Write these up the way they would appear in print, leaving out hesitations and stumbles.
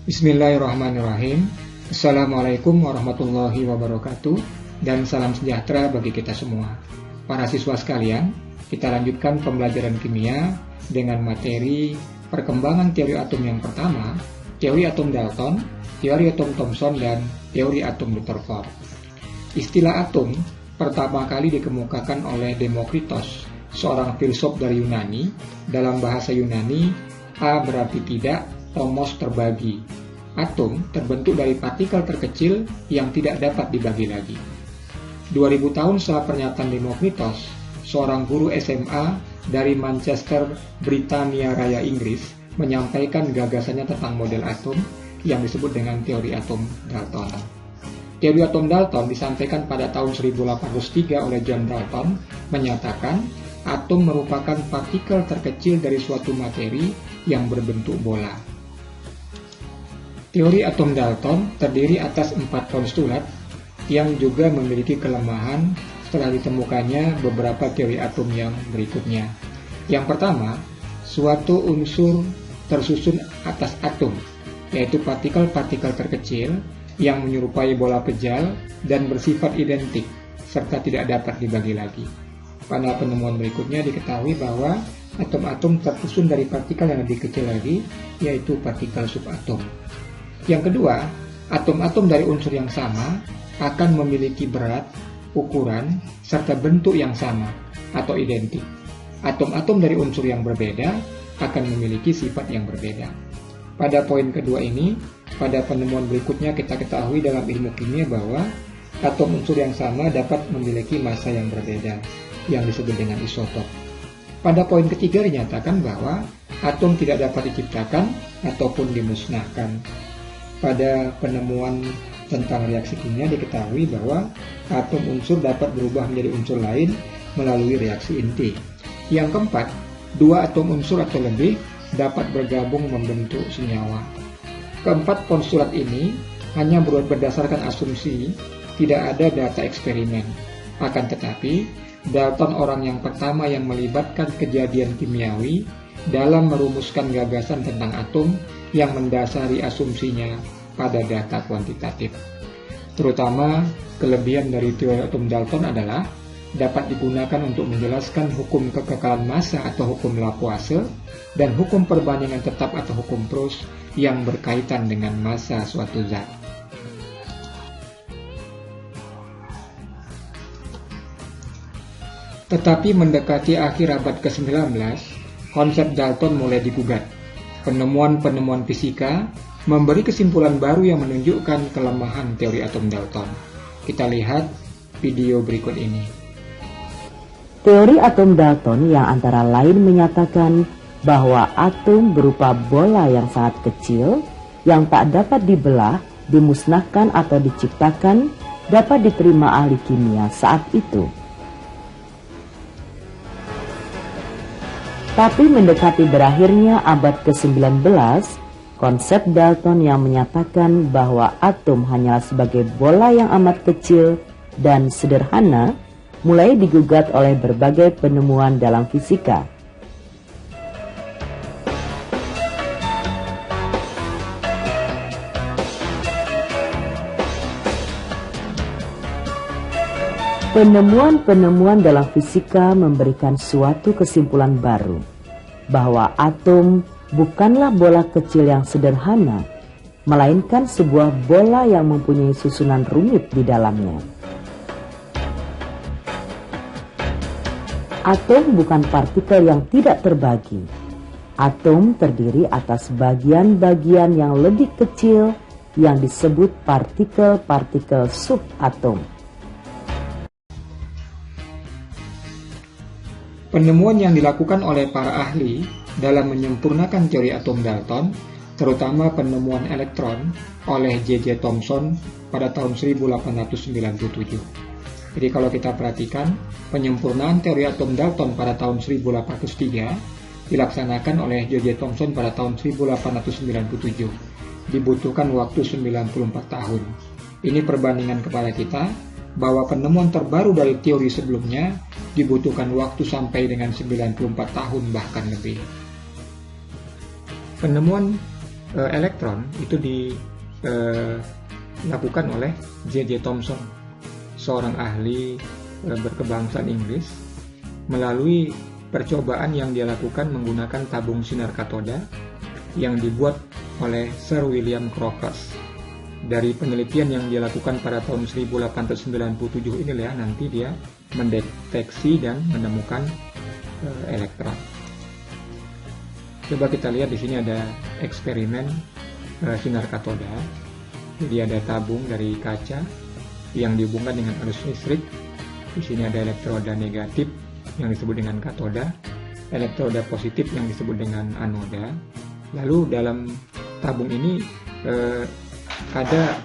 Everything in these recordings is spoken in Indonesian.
Bismillahirrahmanirrahim. Assalamualaikum warahmatullahi wabarakatuh, dan salam sejahtera bagi kita semua. Para siswa sekalian, kita lanjutkan pembelajaran kimia dengan materi perkembangan teori atom yang pertama, teori atom Dalton, teori atom Thomson, dan teori atom Rutherford. Istilah atom pertama kali dikemukakan oleh Demokritos, seorang filsuf dari Yunani. Dalam bahasa Yunani, A berarti tidak, tomos terbagi. Atom terbentuk dari partikel terkecil yang tidak dapat dibagi lagi. 2000 tahun setelah pernyataan Demokritos, seorang guru SMA dari Manchester, Britania Raya, Inggris, menyampaikan gagasannya tentang model atom yang disebut dengan teori atom Dalton. Teori atom Dalton disampaikan pada tahun 1803 oleh John Dalton, menyatakan atom merupakan partikel terkecil dari suatu materi yang berbentuk bola. Teori atom Dalton terdiri atas 4 postulat yang juga memiliki kelemahan setelah ditemukannya beberapa teori atom yang berikutnya. Yang pertama, suatu unsur tersusun atas atom, yaitu partikel-partikel terkecil yang menyerupai bola pejal dan bersifat identik, serta tidak dapat dibagi lagi. Pada penemuan berikutnya diketahui bahwa atom-atom tersusun dari partikel yang lebih kecil lagi, yaitu partikel subatom. Yang kedua, atom-atom dari unsur yang sama akan memiliki berat, ukuran, serta bentuk yang sama atau identik. Atom-atom dari unsur yang berbeda akan memiliki sifat yang berbeda. Pada poin kedua ini, pada penemuan berikutnya kita ketahui dalam ilmu kimia bahwa atom unsur yang sama dapat memiliki massa yang berbeda, yang disebut dengan isotop. Pada poin ketiga dinyatakan bahwa atom tidak dapat diciptakan ataupun dimusnahkan. Pada penemuan tentang reaksi kimia diketahui bahwa atom unsur dapat berubah menjadi unsur lain melalui reaksi inti. Yang keempat, 2 atom unsur atau lebih dapat bergabung membentuk senyawa. Keempat postulat ini hanya berdasarkan asumsi, tidak ada data eksperimen. Akan tetapi, Dalton orang yang pertama yang melibatkan kejadian kimiawi dalam merumuskan gagasan tentang atom yang mendasari asumsinya pada data kuantitatif. Terutama, kelebihan dari teori atom Dalton adalah dapat digunakan untuk menjelaskan hukum kekekalan massa atau hukum Laplace dan hukum perbandingan tetap atau hukum Proust yang berkaitan dengan massa suatu zat. Tetapi mendekati akhir abad ke-19, konsep Dalton mulai digugat. Penemuan-penemuan fisika memberi kesimpulan baru yang menunjukkan kelemahan teori atom Dalton. Kita lihat video berikut ini. Teori atom Dalton yang antara lain menyatakan bahwa atom berupa bola yang sangat kecil yang tak dapat dibelah, dimusnahkan atau diciptakan dapat diterima ahli kimia saat itu. Tapi mendekati berakhirnya abad ke-19, konsep Dalton yang menyatakan bahwa atom hanyalah sebagai bola yang amat kecil dan sederhana mulai digugat oleh berbagai penemuan dalam fisika. Penemuan-penemuan dalam fisika memberikan suatu kesimpulan baru, bahwa atom bukanlah bola kecil yang sederhana, melainkan sebuah bola yang mempunyai susunan rumit di dalamnya. Atom bukan partikel yang tidak terbagi. Atom terdiri atas bagian-bagian yang lebih kecil yang disebut partikel-partikel subatom. Penemuan yang dilakukan oleh para ahli dalam menyempurnakan teori atom Dalton, terutama penemuan elektron oleh J.J. Thomson pada tahun 1897. Jadi kalau kita perhatikan, penyempurnaan teori atom Dalton pada tahun 1803 dilaksanakan oleh J.J. Thomson pada tahun 1897. Dibutuhkan waktu 94 tahun. Ini perbandingan kepada kita bahwa penemuan terbaru dari teori sebelumnya dibutuhkan waktu sampai dengan 94 tahun bahkan lebih. Penemuan elektron itu dilakukan oleh J.J. Thomson, seorang ahli berkebangsaan Inggris, melalui percobaan yang dia lakukan menggunakan tabung sinar katoda yang dibuat oleh Sir William Crookes. Dari penelitian yang dia lakukan pada tahun 1897 inilah nanti dia mendeteksi dan menemukan elektron. Coba kita lihat di sini ada eksperimen sinar katoda. Jadi ada tabung dari kaca yang dihubungkan dengan arus listrik. Di sini ada elektroda negatif yang disebut dengan katoda, elektroda positif yang disebut dengan anoda. Lalu dalam tabung ini ada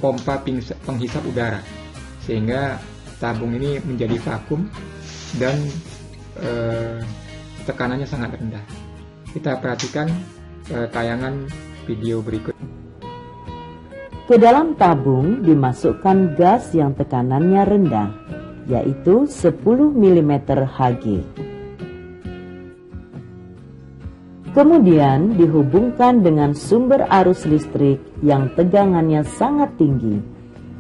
pompa penghisap udara, sehingga tabung ini menjadi vakum dan tekanannya sangat rendah. Kita perhatikan tayangan video berikut. Ke dalam tabung dimasukkan gas yang tekanannya rendah, yaitu 10 mm Hg. Kemudian dihubungkan dengan sumber arus listrik yang tegangannya sangat tinggi,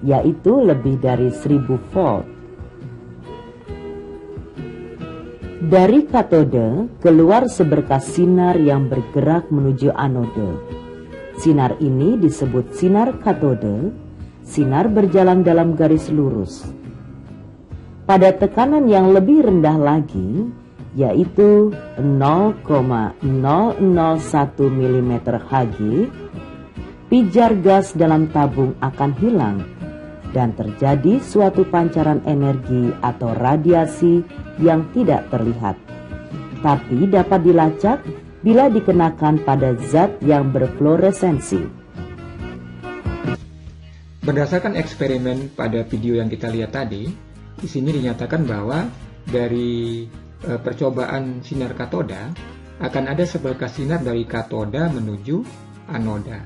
yaitu lebih dari 1000 volt. Dari katode keluar seberkas sinar yang bergerak menuju anode. Sinar ini disebut sinar katode. Sinar berjalan dalam garis lurus. Pada tekanan yang lebih rendah lagi, yaitu 0,001 mm Hg, pijar gas dalam tabung akan hilang dan terjadi suatu pancaran energi atau radiasi yang tidak terlihat, tapi dapat dilacak bila dikenakan pada zat yang berfluoresensi. Berdasarkan eksperimen pada video yang kita lihat tadi, di sini dinyatakan bahwa dari percobaan sinar katoda akan ada seberkas sinar dari katoda menuju anoda.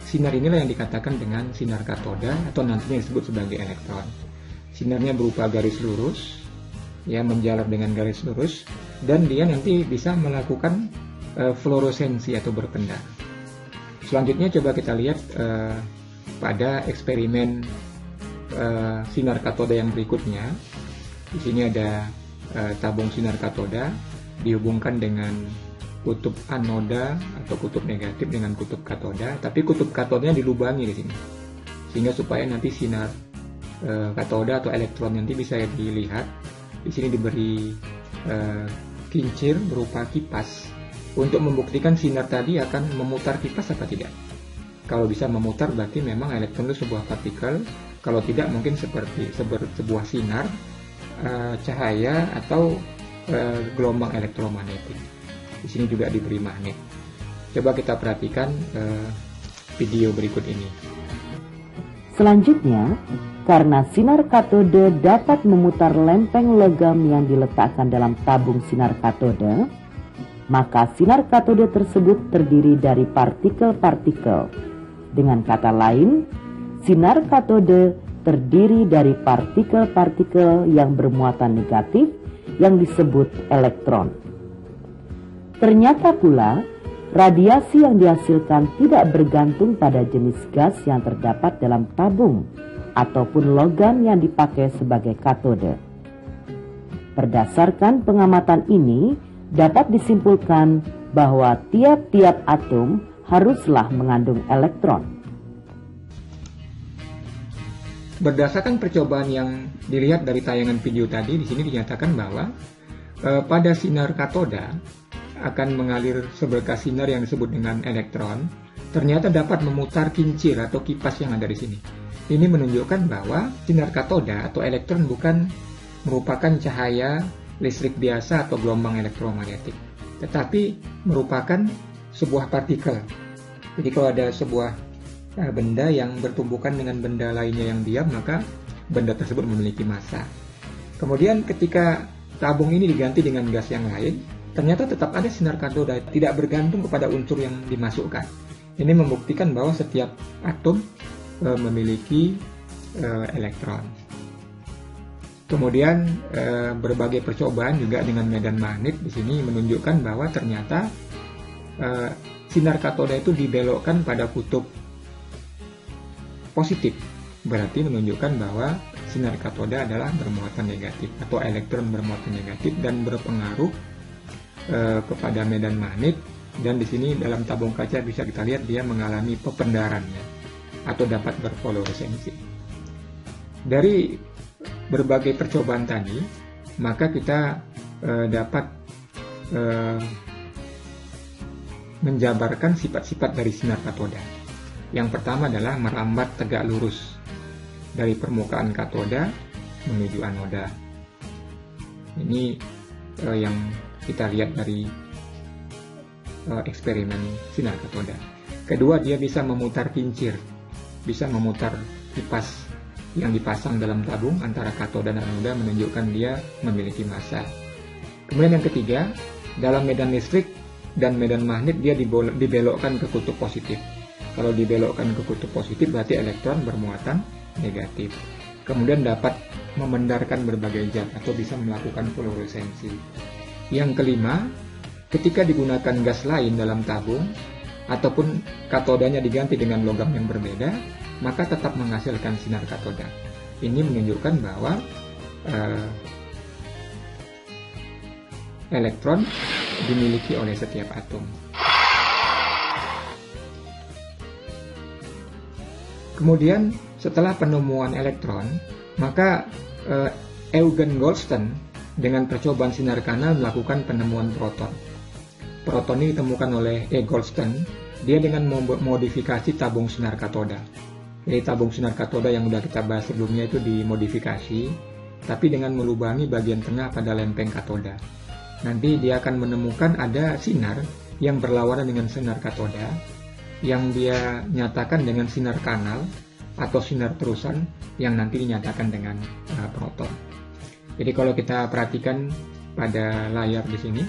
Sinar inilah yang dikatakan dengan sinar katoda atau nantinya disebut sebagai elektron. Sinarnya berupa garis lurus, ya, menjalar dengan garis lurus, dan dia nanti bisa melakukan fluoresensi atau berpendar. Selanjutnya coba kita lihat pada eksperimen sinar katoda yang berikutnya. Di sini ada tabung sinar katoda dihubungkan dengan kutub anoda atau kutub negatif dengan kutub katoda, tapi kutub katodanya dilubangi di sini, sehingga supaya nanti sinar katoda atau elektron nanti bisa dilihat. Di sini diberi kincir berupa kipas untuk membuktikan sinar tadi akan memutar kipas apa tidak. Kalau bisa memutar berarti memang elektron itu sebuah partikel, kalau tidak mungkin seperti sebuah sinar, cahaya atau gelombang elektromagnetik. Di sini juga diberi magnet. Coba kita perhatikan video berikut ini. Selanjutnya, karena sinar katode dapat memutar lempeng logam yang diletakkan dalam tabung sinar katode, maka sinar katode tersebut terdiri dari partikel-partikel. Dengan kata lain, sinar katode terdiri dari partikel-partikel yang bermuatan negatif yang disebut elektron. Ternyata pula, radiasi yang dihasilkan tidak bergantung pada jenis gas yang terdapat dalam tabung ataupun logam yang dipakai sebagai katode. Berdasarkan pengamatan ini, dapat disimpulkan bahwa tiap-tiap atom haruslah mengandung elektron. Berdasarkan percobaan yang dilihat dari tayangan video tadi, di sini dinyatakan bahwa pada sinar katoda akan mengalir seberkas sinar yang disebut dengan elektron, ternyata dapat memutar kincir atau kipas yang ada di sini. Ini menunjukkan bahwa sinar katoda atau elektron bukan merupakan cahaya listrik biasa atau gelombang elektromagnetik, tetapi merupakan sebuah partikel. Jadi kalau ada sebuah benda yang bertumbukan dengan benda lainnya yang diam, maka benda tersebut memiliki massa. Kemudian ketika tabung ini diganti dengan gas yang lain, ternyata tetap ada sinar katoda, tidak bergantung kepada unsur yang dimasukkan. Ini membuktikan bahwa setiap atom memiliki elektron. Kemudian berbagai percobaan juga dengan medan magnet di sini menunjukkan bahwa ternyata sinar katoda itu dibelokkan pada kutub positif, berarti menunjukkan bahwa sinar katoda adalah bermuatan negatif atau elektron bermuatan negatif dan berpengaruh kepada medan magnet. Dan di sini dalam tabung kaca bisa kita lihat dia mengalami pependarannya atau dapat berfluoresensi. Dari berbagai percobaan tadi, maka kita dapat menjabarkan sifat-sifat dari sinar katoda. Yang pertama adalah merambat tegak lurus dari permukaan katoda menuju anoda. Ini yang kita lihat dari eksperimen sinar katoda. Kedua, dia bisa memutar kincir, bisa memutar kipas yang dipasang dalam tabung antara katoda dan anoda, menunjukkan dia memiliki massa. Kemudian yang ketiga, dalam medan listrik dan medan magnet dia dibelokkan ke kutub positif. Kalau dibelokkan ke kutub positif berarti elektron bermuatan negatif. Kemudian dapat memendarkan berbagai zat atau bisa melakukan fluoresensi. Yang kelima, ketika digunakan gas lain dalam tabung ataupun katodanya diganti dengan logam yang berbeda, maka tetap menghasilkan sinar katoda. Ini menunjukkan bahwa elektron dimiliki oleh setiap atom. Kemudian setelah penemuan elektron, maka Eugen Goldstein dengan percobaan sinar kanal melakukan penemuan proton. Proton ini ditemukan oleh E. Goldstein, dia dengan memodifikasi tabung sinar katoda. Jadi tabung sinar katoda yang sudah kita bahas sebelumnya itu dimodifikasi, tapi dengan melubangi bagian tengah pada lempeng katoda. Nanti dia akan menemukan ada sinar yang berlawanan dengan sinar katoda, yang dia nyatakan dengan sinar kanal atau sinar terusan, yang nanti dinyatakan dengan proton. Jadi kalau kita perhatikan pada layar di sini,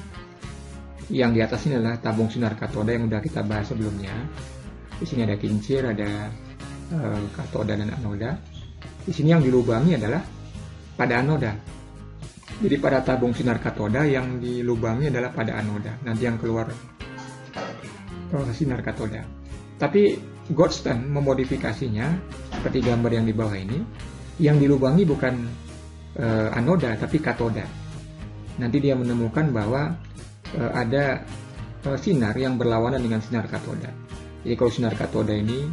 yang di atas ini adalah tabung sinar katoda yang sudah kita bahas sebelumnya. Di sini ada kincir, ada katoda dan anoda. Di sini yang dilubangi adalah pada anoda. Jadi pada tabung sinar katoda yang dilubangi adalah pada anoda. Nanti yang keluar sinar katoda. Tapi Goldstein memodifikasinya seperti gambar yang di bawah ini. Yang dilubangi bukan anoda tapi katoda. Nanti dia menemukan bahwa ada sinar yang berlawanan dengan sinar katoda. Jadi kalau sinar katoda ini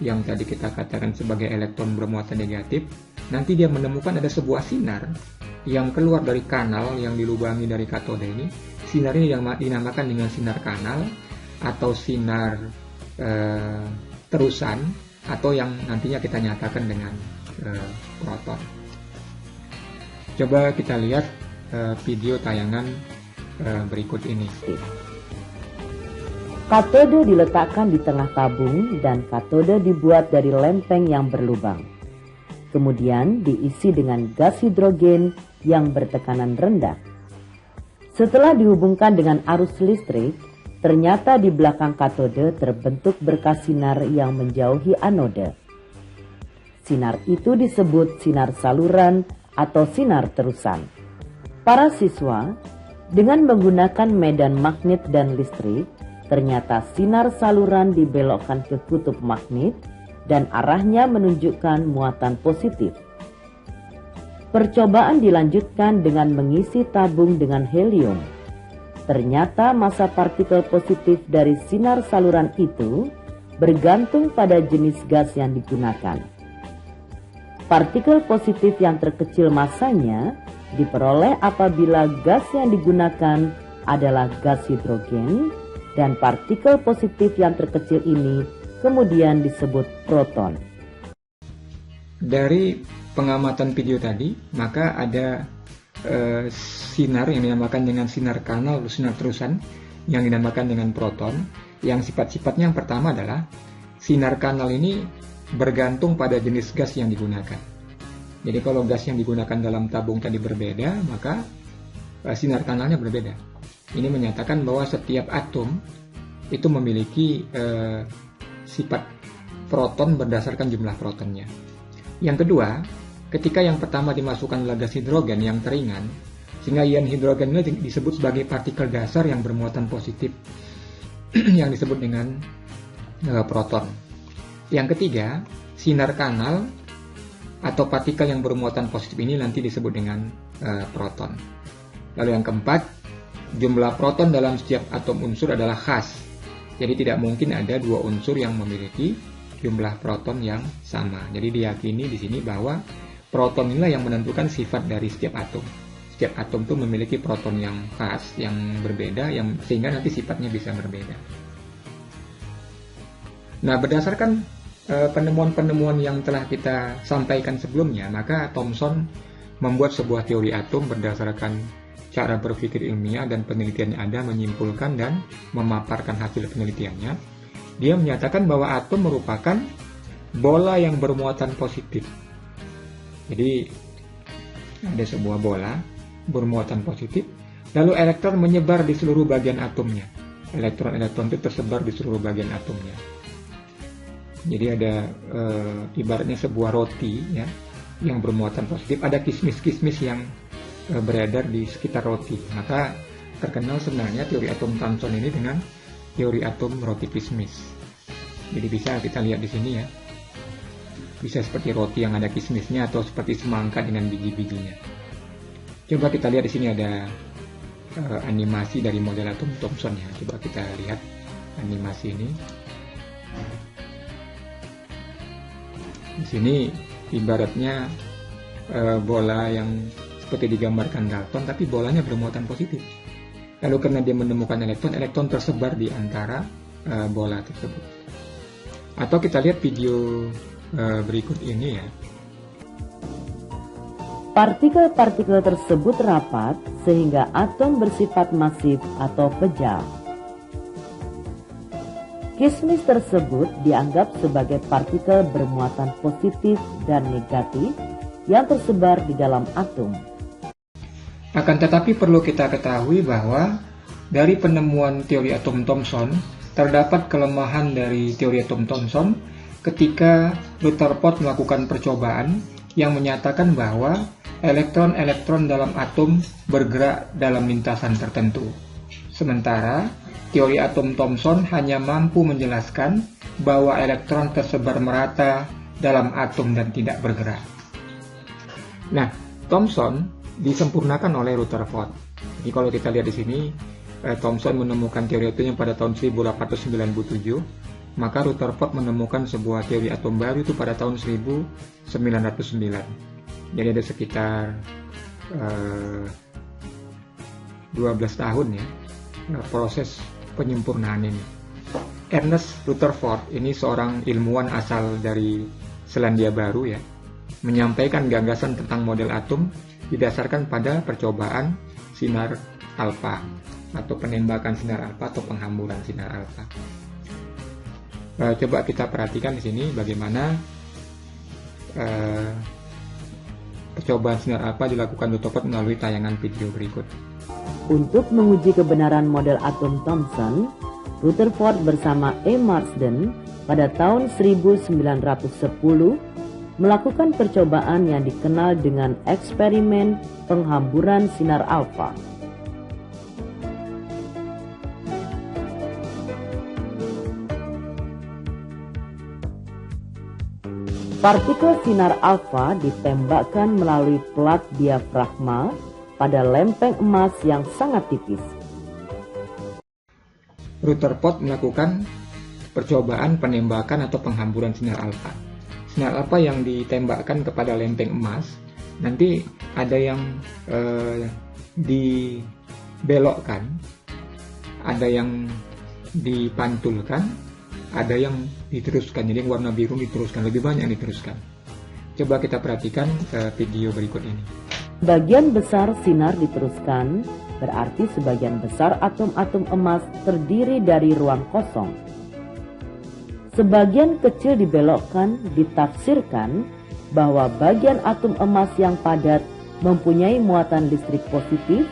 yang tadi kita katakan sebagai elektron bermuatan negatif, nanti dia menemukan ada sebuah sinar yang keluar dari kanal yang dilubangi dari katoda ini. Sinar ini yang dinamakan dengan sinar kanal atau sinar terusan, atau yang nantinya kita nyatakan dengan proton. Coba kita lihat video tayangan berikut ini. Katode diletakkan di tengah tabung dan katode dibuat dari lempeng yang berlubang. Kemudian diisi dengan gas hidrogen yang bertekanan rendah. Setelah dihubungkan dengan arus listrik, ternyata di belakang katode terbentuk berkas sinar yang menjauhi anoda. Sinar itu disebut sinar saluran atau sinar terusan. Para siswa dengan menggunakan medan magnet dan listrik, ternyata sinar saluran dibelokkan ke kutub magnet dan arahnya menunjukkan muatan positif. Percobaan dilanjutkan dengan mengisi tabung dengan helium. Ternyata massa partikel positif dari sinar saluran itu bergantung pada jenis gas yang digunakan. Partikel positif yang terkecil massanya diperoleh apabila gas yang digunakan adalah gas hidrogen, dan partikel positif yang terkecil ini kemudian disebut proton. Dari pengamatan video tadi, maka ada sinar yang dinamakan dengan sinar kanal atau sinar terusan yang dinamakan dengan proton, yang sifat-sifatnya yang pertama adalah sinar kanal ini bergantung pada jenis gas yang digunakan. Jadi kalau gas yang digunakan dalam tabung tadi berbeda, maka sinar kanalnya berbeda. Ini menyatakan bahwa setiap atom itu memiliki sifat proton berdasarkan jumlah protonnya. Yang kedua, ketika yang pertama dimasukkan adalah gas hidrogen yang teringan, sehingga ion hidrogen ini disebut sebagai partikel dasar yang bermuatan positif. yang disebut dengan proton. Yang ketiga, sinar kanal atau partikel yang bermuatan positif ini nanti disebut dengan proton. Lalu yang keempat, jumlah proton dalam setiap atom unsur adalah khas. Jadi tidak mungkin ada dua unsur yang memiliki jumlah proton yang sama. Jadi diyakini di sini bahwa proton inilah yang menentukan sifat dari setiap atom. Setiap atom itu memiliki proton yang khas, yang berbeda, sehingga nanti sifatnya bisa berbeda. Nah, berdasarkan penemuan-penemuan yang telah kita sampaikan sebelumnya, maka Thomson membuat sebuah teori atom berdasarkan cara berpikir ilmiah dan penelitian yang ada, menyimpulkan dan memaparkan hasil penelitiannya. Dia menyatakan bahwa atom merupakan bola yang bermuatan positif. Jadi ada sebuah bola bermuatan positif, lalu elektron menyebar di seluruh bagian atomnya. Elektron-elektron itu tersebar di seluruh bagian atomnya. Jadi ada ibaratnya sebuah roti ya, yang bermuatan positif, ada kismis-kismis yang beredar di sekitar roti. Maka terkenal sebenarnya teori atom Thomson ini dengan teori atom roti kismis. Jadi bisa kita lihat di sini ya, bisa seperti roti yang ada kismisnya atau seperti semangka dengan biji-bijinya. Coba kita lihat di sini ada animasi dari model atom Thomson ya. Coba kita lihat animasi ini. Di sini ibaratnya bola yang seperti digambarkan Dalton, tapi bolanya bermuatan positif. Lalu karena dia menemukan elektron tersebar di antara bola tersebut. Atau kita lihat video berikut ini ya. Partikel-partikel tersebut rapat sehingga atom bersifat masif atau pejal. Kismis tersebut dianggap sebagai partikel bermuatan positif dan negatif yang tersebar di dalam atom. Akan tetapi perlu kita ketahui bahwa dari penemuan teori atom Thomson terdapat kelemahan dari teori atom Thomson ketika Rutherford melakukan percobaan yang menyatakan bahwa elektron-elektron dalam atom bergerak dalam lintasan tertentu. Sementara teori atom Thomson hanya mampu menjelaskan bahwa elektron tersebar merata dalam atom dan tidak bergerak. Nah, Thomson disempurnakan oleh Rutherford. Jadi kalau kita lihat di sini, Thomson menemukan teori atomnya pada tahun 1897, maka Rutherford menemukan sebuah teori atom baru itu pada tahun 1909. Jadi ada sekitar 12 tahun ya proses penyempurnaan ini. Ernest Rutherford ini seorang ilmuwan asal dari Selandia Baru ya, menyampaikan gagasan tentang model atom didasarkan pada percobaan sinar alfa atau penembakan sinar alfa atau penghamburan sinar alfa. Coba kita perhatikan di sini bagaimana percobaan sinar alfa dilakukan Rutherford melalui tayangan video berikut. Untuk menguji kebenaran model atom Thomson, Rutherford bersama E. Marsden pada tahun 1910 melakukan percobaan yang dikenal dengan eksperimen penghamburan sinar alfa. Partikel sinar alfa ditembakkan melalui plat diafragma pada lempeng emas yang sangat tipis. Rutherford melakukan percobaan penembakan atau penghamburan sinar alfa. Sinar alfa yang ditembakkan kepada lempeng emas, nanti ada yang dibelokkan, ada yang dipantulkan, ada yang diteruskan. Jadi yang warna biru diteruskan, lebih banyak yang diteruskan. Coba kita perhatikan video berikut ini. Bagian besar sinar diteruskan, berarti sebagian besar atom-atom emas terdiri dari ruang kosong. Sebagian kecil dibelokkan, ditafsirkan bahwa bagian atom emas yang padat mempunyai muatan listrik positif,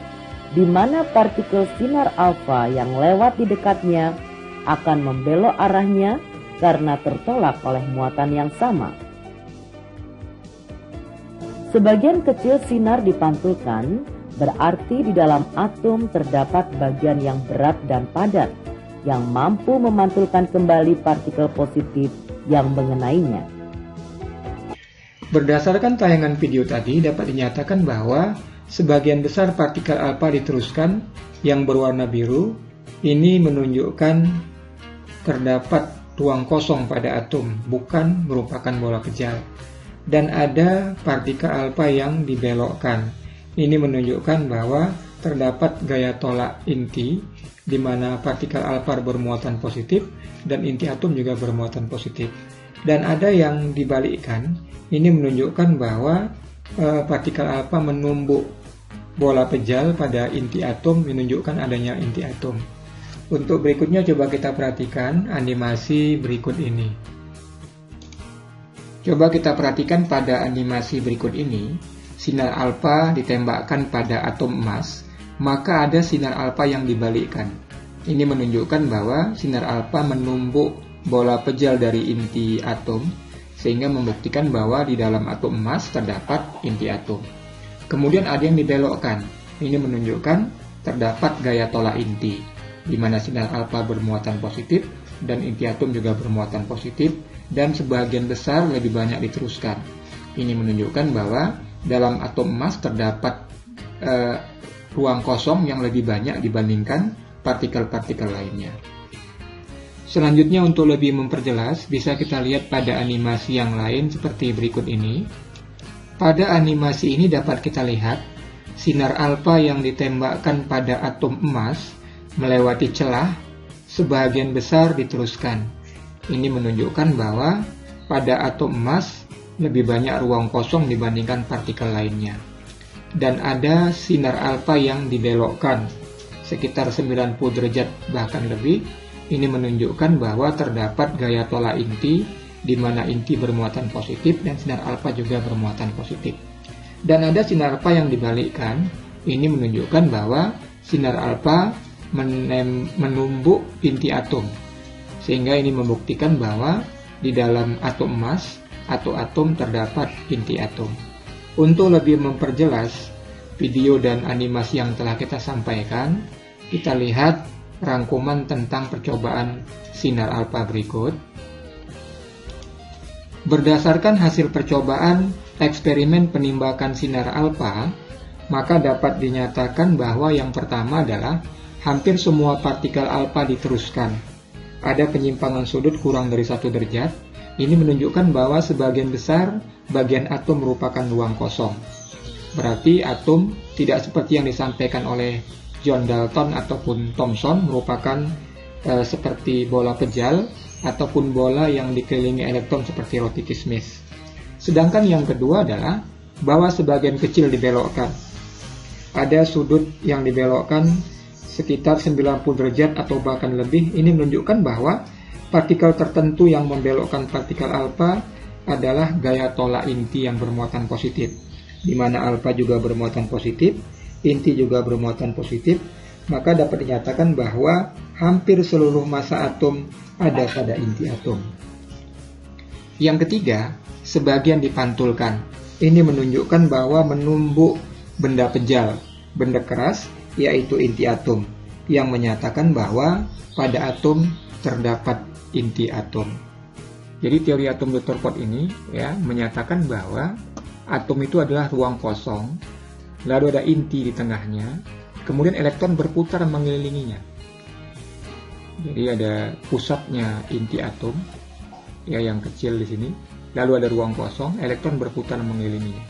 di mana partikel sinar alfa yang lewat di dekatnya akan membelok arahnya karena tertolak oleh muatan yang sama. Sebagian kecil sinar dipantulkan, berarti di dalam atom terdapat bagian yang berat dan padat, yang mampu memantulkan kembali partikel positif yang mengenainya. Berdasarkan tayangan video tadi, dapat dinyatakan bahwa sebagian besar partikel alfa diteruskan yang berwarna biru. Ini menunjukkan terdapat ruang kosong pada atom, bukan merupakan bola kejal. Dan ada partikel alfa yang dibelokkan. Ini menunjukkan bahwa terdapat gaya tolak inti, di mana partikel alfa bermuatan positif dan inti atom juga bermuatan positif. Dan ada yang dibalikkan, ini menunjukkan bahwa partikel alfa menumbuk bola pejal pada inti atom, menunjukkan adanya inti atom. Untuk berikutnya coba kita perhatikan animasi berikut ini. Coba kita perhatikan pada animasi berikut ini, sinar alfa ditembakkan pada atom emas, maka ada sinar alfa yang dibalikkan. Ini menunjukkan bahwa sinar alfa menumbuk bola pejal dari inti atom, sehingga membuktikan bahwa di dalam atom emas terdapat inti atom. Kemudian ada yang dibelokkan. Ini menunjukkan terdapat gaya tolak inti, di mana sinar alfa bermuatan positif dan inti atom juga bermuatan positif, dan sebagian besar lebih banyak diteruskan. Ini menunjukkan bahwa dalam atom emas terdapat ruang kosong yang lebih banyak dibandingkan partikel-partikel lainnya. Selanjutnya, untuk lebih memperjelas, bisa kita lihat pada animasi yang lain seperti berikut ini. Pada animasi ini dapat kita lihat sinar alfa yang ditembakkan pada atom emas melewati celah, sebagian besar diteruskan. Ini menunjukkan bahwa pada atom emas lebih banyak ruang kosong dibandingkan partikel lainnya. Dan ada sinar alfa yang dibelokkan sekitar 90 derajat bahkan lebih. Ini menunjukkan bahwa terdapat gaya tolak inti, di mana inti bermuatan positif dan sinar alfa juga bermuatan positif. Dan ada sinar alfa yang dibalikkan. Ini menunjukkan bahwa sinar alfa menumbuk inti atom, sehingga ini membuktikan bahwa di dalam atom emas atau atom terdapat inti atom. Untuk lebih memperjelas video dan animasi yang telah kita sampaikan, kita lihat rangkuman tentang percobaan sinar alfa berikut. Berdasarkan hasil percobaan eksperimen penimbakan sinar alfa, maka dapat dinyatakan bahwa yang pertama adalah hampir semua partikel alfa diteruskan. Ada penyimpangan sudut kurang dari 1 derajat. Ini menunjukkan bahwa sebagian besar bagian atom merupakan ruang kosong. Berarti atom tidak seperti yang disampaikan oleh John Dalton ataupun Thomson merupakan seperti bola pejal ataupun bola yang dikelilingi elektron seperti roti kismis. Sedangkan yang kedua adalah bahwa sebagian kecil dibelokkan. Ada sudut yang dibelokkan sekitar 90 derajat atau bahkan lebih. Ini menunjukkan bahwa partikel tertentu yang membelokkan partikel alfa adalah gaya tolak inti yang bermuatan positif, di mana alfa juga bermuatan positif, inti juga bermuatan positif. Maka dapat dinyatakan bahwa hampir seluruh massa atom ada pada inti atom. Yang ketiga, sebagian dipantulkan. Ini menunjukkan bahwa menumbuk benda pejal, benda keras, yaitu inti atom, yang menyatakan bahwa pada atom terdapat inti atom. Jadi teori atom Dr. Pot ini menyatakan bahwa atom itu adalah ruang kosong, lalu ada inti di tengahnya, kemudian elektron berputar mengelilinginya. Jadi ada pusatnya inti atom, yang kecil di sini, lalu ada ruang kosong, elektron berputar mengelilinginya.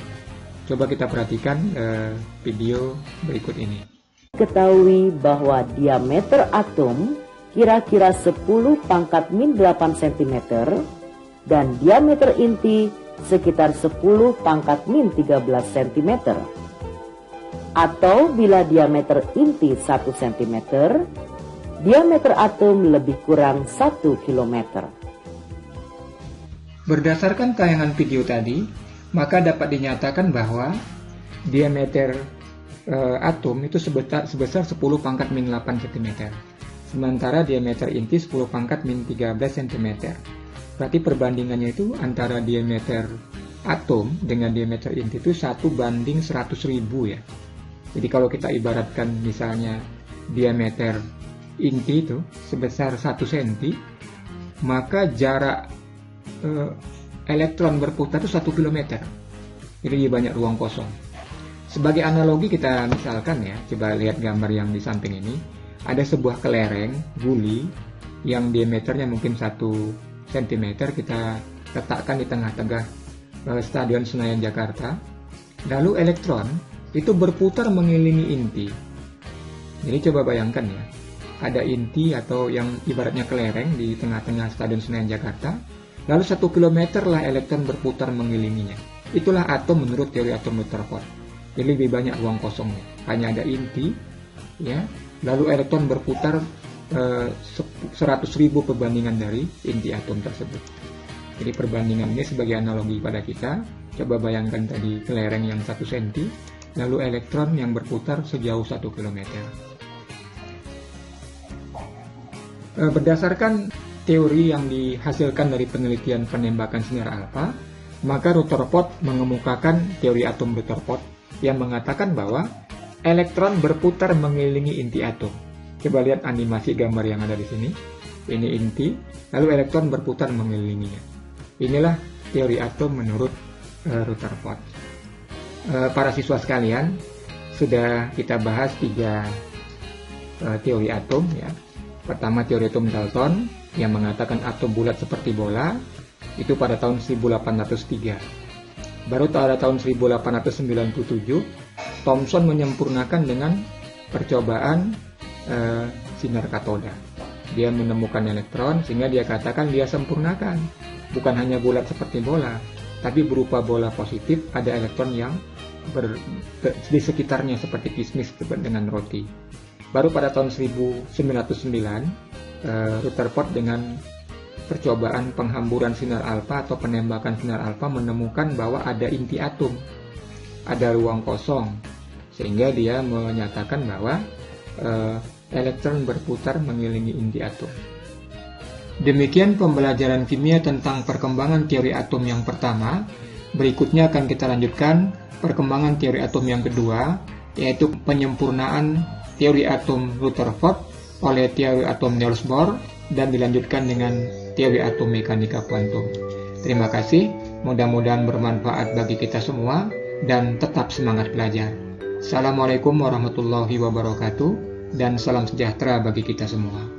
Coba kita perhatikan video berikut ini. Ketahui bahwa diameter atom kira-kira 10 pangkat min 8 cm dan diameter inti sekitar 10 pangkat min 13 cm. Atau bila diameter inti 1 cm, diameter atom lebih kurang 1 km. Berdasarkan tayangan video tadi, maka dapat dinyatakan bahwa diameter atom itu sebesar 10 pangkat min 8 cm. Sementara diameter inti 10 pangkat min 13 cm. Berarti perbandingannya itu antara diameter atom dengan diameter inti itu 1:100.000 ya. Jadi kalau kita ibaratkan misalnya diameter inti itu sebesar 1 cm, maka jarak elektron berputar itu 1 km. Jadi lebih banyak ruang kosong. Sebagai analogi kita misalkan ya, coba lihat gambar yang di samping ini. Ada sebuah kelereng guli yang diameternya mungkin 1 cm, kita letakkan di tengah-tengah Stadion Senayan Jakarta. Lalu elektron itu berputar mengelilingi inti. Jadi coba bayangkan ya, ada inti atau yang ibaratnya kelereng di tengah-tengah Stadion Senayan Jakarta. Lalu 1 km lah elektron berputar mengelilinginya. Itulah atom menurut teori atom Rutherford. Jadi lebih banyak ruang kosongnya. Hanya ada inti, ya. Lalu elektron berputar 100.000 perbandingan dari inti atom tersebut. Jadi perbandingan ini sebagai analogi pada kita. Coba bayangkan tadi kelereng yang 1 cm, lalu elektron yang berputar sejauh 1 km. Berdasarkan teori yang dihasilkan dari penelitian penembakan sinar alfa, maka Rutherford mengemukakan teori atom Rutherford yang mengatakan bahwa elektron berputar mengelilingi inti atom. Coba lihat animasi gambar yang ada di sini. Ini inti, lalu elektron berputar mengelilinginya. Inilah teori atom menurut Rutherford. Para siswa sekalian, sudah kita bahas 3 teori atom ya. Pertama teori atom Dalton yang mengatakan atom bulat seperti bola, itu pada tahun 1803. Baru pada tahun 1897 Thomson menyempurnakan dengan percobaan sinar katoda. Dia menemukan elektron sehingga dia katakan dia sempurnakan. Bukan hanya bulat seperti bola, tapi berupa bola positif, ada elektron yang di sekitarnya seperti kismis dengan roti. Baru pada tahun 1909 Rutherford dengan percobaan penghamburan sinar alfa atau penembakan sinar alfa menemukan bahwa ada inti atom, ada ruang kosong, sehingga dia menyatakan bahwa elektron berputar mengelilingi inti atom. Demikian pembelajaran kimia tentang perkembangan teori atom yang pertama. Berikutnya akan kita lanjutkan perkembangan teori atom yang kedua, yaitu penyempurnaan teori atom Rutherford oleh teori atom Niels Bohr dan dilanjutkan dengan teori atom mekanika kuantum. Terima kasih, mudah-mudahan bermanfaat bagi kita semua dan tetap semangat belajar. Assalamualaikum warahmatullahi wabarakatuh dan salam sejahtera bagi kita semua.